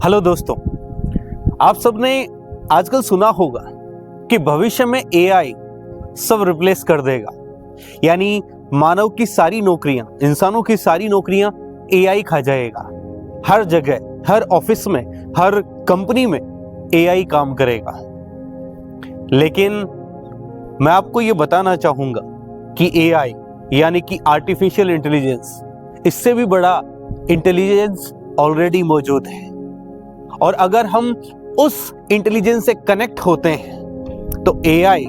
Hello दोस्तों, आप सबने आजकल सुना होगा कि भविष्य में एआई सब रिप्लेस कर देगा। यानी मानव की सारी नौकरियां, इंसानों की सारी नौकरियां एआई खा जाएगा। हर जगह, हर ऑफिस में, हर कंपनी में एआई काम करेगा। लेकिन मैं आपको ये बताना चाहूंगा कि एआई यानी कि आर्टिफिशियल इंटेलिजेंस, इससे भी बड़ा इंटेलिजेंस ऑलरेडी मौजूद है। और अगर हम उस इंटेलिजेंस से कनेक्ट होते हैं तो एआई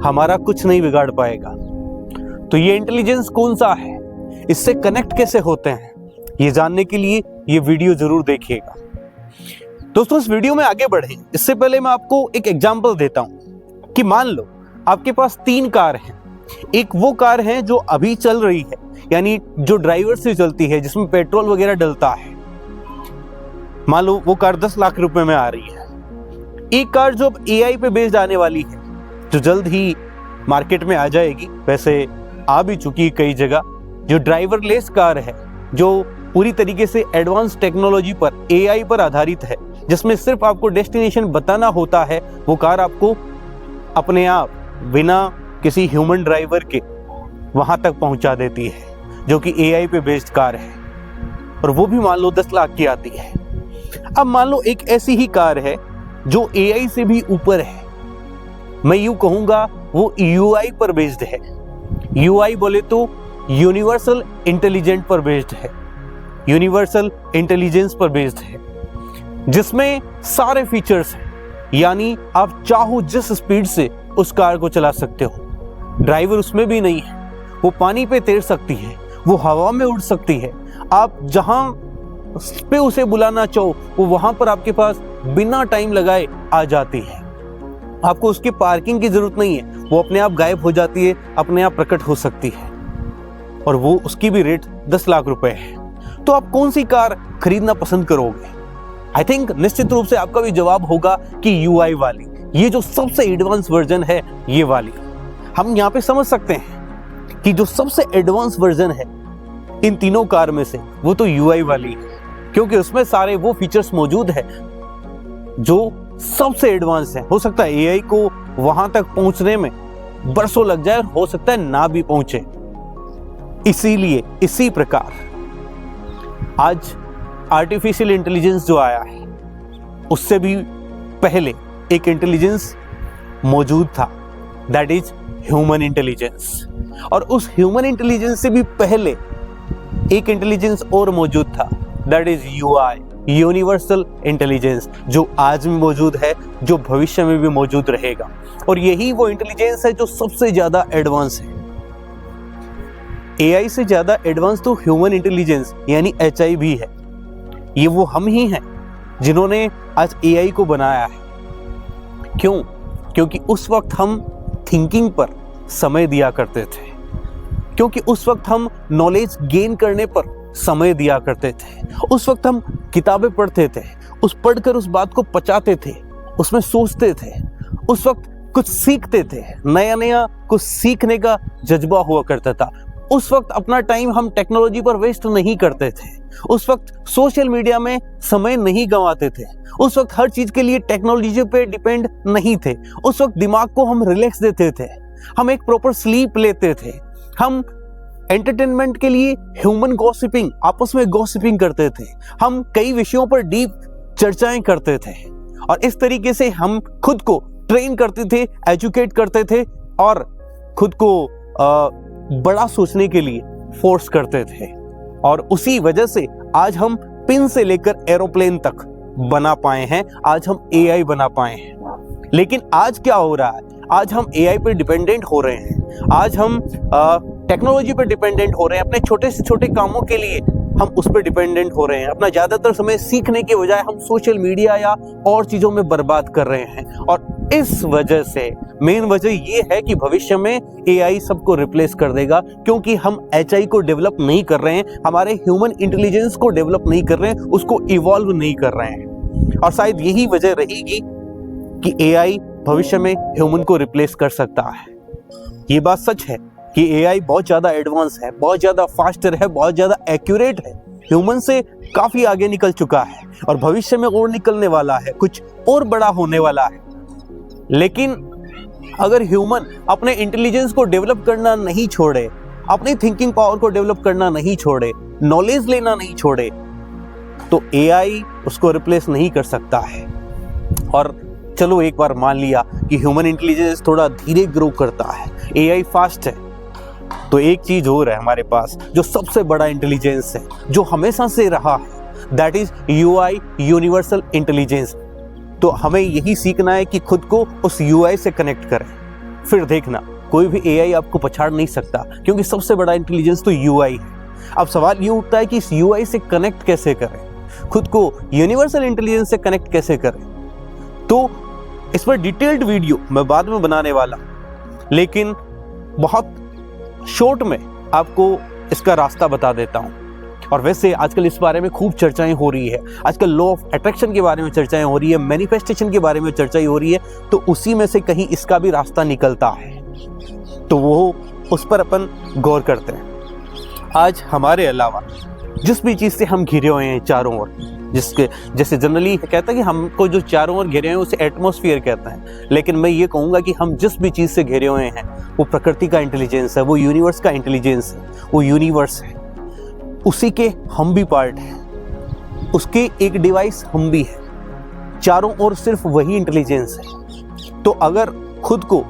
हमारा कुछ नहीं बिगाड़ पाएगा। तो ये इंटेलिजेंस कौन सा है, इससे कनेक्ट कैसे होते हैं, ये जानने के लिए ये वीडियो जरूर देखिएगा। दोस्तों, इस वीडियो में आगे बढ़े इससे पहले मैं आपको एक एग्जांपल देता हूं कि मान लो आपके पास 3 कार हैं। एक वो कार है जो अभी चल रही है, यानी जो ड्राइवर से चलती है, जिसमें पेट्रोल वगैरह डलता है। मान लो वो कार 10 लाख रुपए में आ रही है। एक कार जो अब एआई पे बेस्ड आने वाली है, जो जल्द ही मार्केट में आ जाएगी, वैसे आ भी चुकी है कई जगह, जो ड्राइवरलेस कार है, जो पूरी तरीके से एडवांस टेक्नोलॉजी पर, एआई पर आधारित है, जिसमें सिर्फ आपको डेस्टिनेशन बताना होता है। वो कार आपको अपने आप बिना किसी ह्यूमन ड्राइवर के वहां तक पहुंचा देती है, जो कि एआई पे बेस्ड कार है, और वो भी मान लो 10 लाख की आती है। अब मान लो एक ऐसी ही कार है जो एआई से भी ऊपर है, मैं यूं कहूंगा वो यूआई पर बेस्ड है। यूआई बोले तो यूनिवर्सल इंटेलिजेंट पर बेस्ड है, यूनिवर्सल इंटेलिजेंस पर बेस्ड है, जिसमें सारे फीचर्स हैं। यानी आप चाहो जिस स्पीड से उस कार को चला सकते हो। ड्राइवर उसमें भी नहीं है, वो पानी पे तैर सकती है, वो हवा में उड़ सकती है। आप जहां पे उसे बुलाना चाहो वो वहां पर आपके पास बिना टाइम लगाए आ जाती है। आपको उसकी पार्किंग की जरूरत नहीं है, वो अपने आप गायब हो जाती है, अपने आप प्रकट हो सकती है, और वो उसकी भी रेट 10 लाख रुपए है। तो आप कौन सी कार खरीदना पसंद करोगे? आई थिंक निश्चित रूप से आपका भी जवाब होगा कि यूआई वाली, ये जो सबसे एडवांस वर्जन है, ये वाली। हम यहाँ पे समझ सकते हैं कि जो सबसे एडवांस वर्जन है इन तीनों कार में से, वो तो यूआई वाली है, क्योंकि उसमें सारे वो फीचर्स मौजूद हैं जो सबसे एडवांस हैं। हो सकता है एआई को वहां तक पहुंचने में बरसों लग जाए, और हो सकता है ना भी पहुंचे। इसीलिए इसी प्रकार आज आर्टिफिशियल इंटेलिजेंस जो आया है, उससे भी पहले एक इंटेलिजेंस मौजूद था, दैट इज ह्यूमन इंटेलिजेंस। और उस ह्यूमन इंटेलिजेंस से भी पहले एक इंटेलिजेंस और मौजूद था, that is UI, universal intelligence, जो आज भी मौजूद है, जो भविष्य में भी मौजूद रहेगा। और यही वो इंटेलिजेंस है जो सबसे ज्यादा एडवांस है। एआई से ज्यादा एडवांस तो ह्यूमन इंटेलिजेंस यानी एचआई भी है। ये वो हम ही हैं जिन्होंने आज एआई को बनाया है। क्यों? क्योंकि उस वक्त हम थिंकिंग पर समय दिया करते थे, क्योंकि उस वक्त हम नॉलेज गेन करने पर समय दिया करते थे। उस वक्त हम किताबें पढ़ते थे, पढ़कर उस बात को पचाते थे, उसमें सोचते थे। उस वक्त कुछ सीखते थे, नया नया कुछ सीखने का जज्बा हुआ करता था। उस वक्त अपना टाइम हम टेक्नोलॉजी पर वेस्ट नहीं करते थे। उस वक्त सोशल मीडिया में समय नहीं गंवाते थे। उस वक्त हर चीज के लिए टेक्नोलॉजी पे डिपेंड नहीं थे। उस वक्त दिमाग को हम रिलैक्स देते थे, हम एक प्रॉपर स्लीप लेते थे, हम एंटरटेनमेंट के लिए ह्यूमन गॉसिपिंग, आपस में गॉसिपिंग करते थे, हम कई विषयों पर डीप चर्चाएं करते थे, और इस तरीके से हम खुद को ट्रेन करते थे, एजुकेट करते थे, और खुद को बड़ा सोचने के लिए फोर्स करते थे। और उसी वजह से आज हम पिन से लेकर एरोप्लेन तक बना पाए हैं, आज हम एआई बना पाए हैं। लेकिन आज क्या हो रहा है? आज हम एआई पे डिपेंडेंट हो रहे हैं, आज हम टेक्नोलॉजी पे डिपेंडेंट हो रहे हैं। अपने छोटे से छोटे कामों के लिए हम उस पर डिपेंडेंट हो रहे हैं। अपना ज्यादातर समय सीखने के बजाय हम सोशल मीडिया या और चीजों में बर्बाद कर रहे हैं। और इस वजह से मेन वजह ये है कि भविष्य में एआई सबको रिप्लेस कर देगा, क्योंकि हम एचआई को डेवलप नहीं कर रहे हैं, हमारे ह्यूमन इंटेलिजेंस को डेवलप नहीं कर रहे हैं, उसको इवॉल्व नहीं कर रहे हैं। और शायद यही वजह रहेगी कि एआई भविष्य में ह्यूमन को रिप्लेस कर सकता है। ये बात सच है कि एआई बहुत ज्यादा एडवांस है, बहुत ज्यादा फास्टर है, बहुत ज्यादा एक्यूरेट है, ह्यूमन से काफी आगे निकल चुका है और भविष्य में और निकलने वाला है, कुछ और बड़ा होने वाला है। लेकिन अगर ह्यूमन अपने इंटेलिजेंस को डेवलप करना नहीं छोड़े, अपनी थिंकिंग पावर को डेवलप करना नहीं छोड़े, नॉलेज लेना नहीं छोड़े, तो एआई उसको रिप्लेस नहीं कर सकता है। और चलो एक बार मान लिया कि ह्यूमन इंटेलिजेंस थोड़ा धीरे ग्रो करता है, एआई फास्ट है, तो एक चीज और है हमारे पास जो सबसे बड़ा इंटेलिजेंस है, जो हमेशा से रहा है, that is UI, universal intelligence. तो हमें यही सीखना है कि खुद को उस यूआई से कनेक्ट करें। फिर देखना कोई भी एआई आपको पछाड़ नहीं सकता, क्योंकि सबसे बड़ा इंटेलिजेंस तो यूआई है। अब सवाल ये उठता है कि इस यूआई से कनेक्ट कैसे करें, खुद को यूनिवर्सल इंटेलिजेंस से कनेक्ट कैसे करें। तो इस पर डिटेल्ड वीडियो मैं बाद में बनाने वाला हूं, लेकिन बहुत शॉर्ट में आपको इसका रास्ता बता देता हूं। और वैसे आजकल इस बारे में खूब चर्चाएं हो रही है, आजकल लॉ ऑफ अट्रैक्शन के बारे में चर्चाएं हो रही है, मैनिफेस्टेशन के बारे में चर्चाएं हो रही है, तो उसी में से कहीं इसका भी रास्ता निकलता है, तो वो उस पर अपन गौर करते हैं। आज हमारे अलावा जिस भी चीज़ से हम घिरे हुए हैं चारों ओर, जिसके जैसे जनरली कहता है कि हमको जो चारों ओर घिरे हैं उसे एटमॉस्फेयर कहते हैं, लेकिन मैं ये कहूँगा कि हम जिस भी चीज़ से घिरे हुए हैं वो प्रकृति का इंटेलिजेंस है, वो यूनिवर्स का इंटेलिजेंस है, वो यूनिवर्स है, उसी के हम भी पार्ट हैं, उसके एक डिवाइस हम भी हैं, चारों ओर सिर्फ वही इंटेलिजेंस है। तो अगर खुद को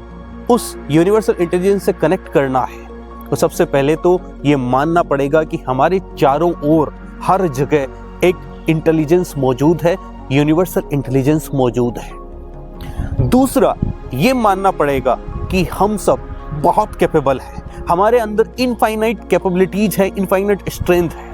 उस यूनिवर्सल इंटेलिजेंस से कनेक्ट करना है तो सबसे पहले तो ये मानना पड़ेगा कि हमारे चारों ओर हर जगह एक इंटेलिजेंस मौजूद है, यूनिवर्सल इंटेलिजेंस मौजूद है। दूसरा ये मानना पड़ेगा कि हम सब बहुत कैपेबल हैं, हमारे अंदर इनफाइनाइट कैपेबिलिटीज है, इनफाइनाइट स्ट्रेंथ है।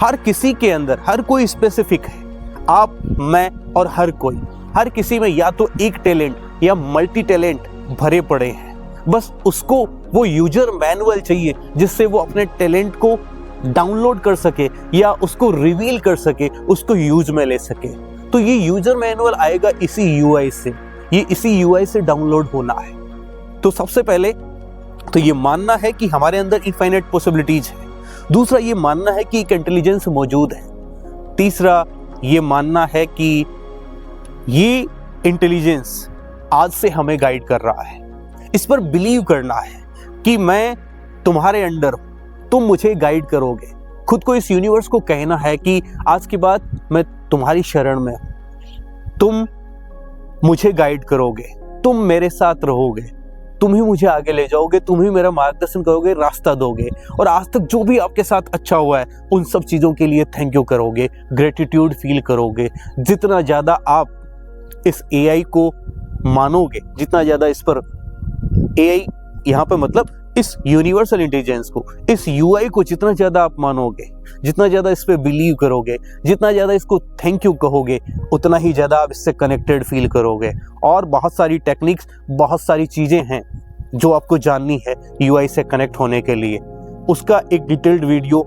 हर किसी के अंदर हर कोई स्पेसिफिक है, आप, मैं और हर किसी में या तो एक टैलेंट या मल्टी टैलेंट भरे पड़े हैं। बस उसको वो यूजर मैनुअल चाहिए जिससे वो अपने टैलेंट को डाउनलोड कर सके या उसको रिवील कर सके, उसको यूज में ले सके। तो ये यूजर मैनुअल आएगा इसी यूआई से, ये इसी यूआई से डाउनलोड होना है। तो सबसे पहले तो ये मानना है कि हमारे अंदर इनफाइनाइट पॉसिबिलिटीज है। दूसरा ये मानना है कि एक इंटेलिजेंस मौजूद है। तीसरा ये मानना है कि ये इंटेलिजेंस आज से हमें गाइड कर रहा है। इस पर बिलीव करना है कि मैं तुम्हारे अंडर हूं, तुम मुझे गाइड करोगे। खुद को इस यूनिवर्स को कहना है कि आज के बाद मैं तुम्हारी शरण में हूं, तुम मुझे गाइड करोगे, तुम मेरे साथ रहोगे, तुम ही मुझे आगे ले जाओगे, तुम ही मेरा मार्गदर्शन करोगे, रास्ता दोगे। और आज तक जो भी आपके साथ अच्छा हुआ है उन सब चीज़ों के लिए थैंक यू करोगे, ग्रेटिट्यूड फील करोगे। जितना ज़्यादा आप इस एआई को मानोगे, जितना ज़्यादा इस पर, एआई यहाँ पे मतलब इस यूनिवर्सल इंटेलिजेंस को, इस यूआई को जितना ज़्यादा आप मानोगे, जितना ज़्यादा इस पे बिलीव करोगे, जितना ज़्यादा इसको थैंक यू कहोगे, उतना ही ज़्यादा आप इससे कनेक्टेड फील करोगे। और बहुत सारी टेक्निक्स, बहुत सारी चीज़ें हैं जो आपको जाननी है यूआई से कनेक्ट होने के लिए। उसका एक डिटेल्ड वीडियो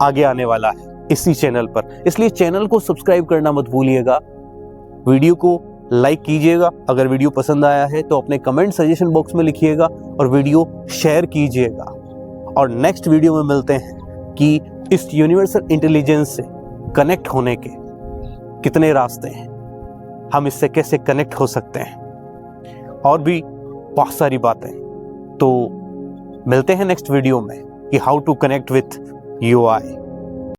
आगे आने वाला है इसी चैनल पर, इसलिए चैनल को सब्सक्राइब करना मत भूलिएगा। वीडियो को लाइक कीजिएगा, अगर वीडियो पसंद आया है तो अपने कमेंट सजेशन बॉक्स में लिखिएगा और वीडियो शेयर कीजिएगा। और नेक्स्ट वीडियो में मिलते हैं कि इस यूनिवर्सल इंटेलिजेंस से कनेक्ट होने के कितने रास्ते हैं, हम इससे कैसे कनेक्ट हो सकते हैं, और भी बहुत सारी बातें। तो मिलते हैं नेक्स्ट वीडियो में कि how to connect with UI.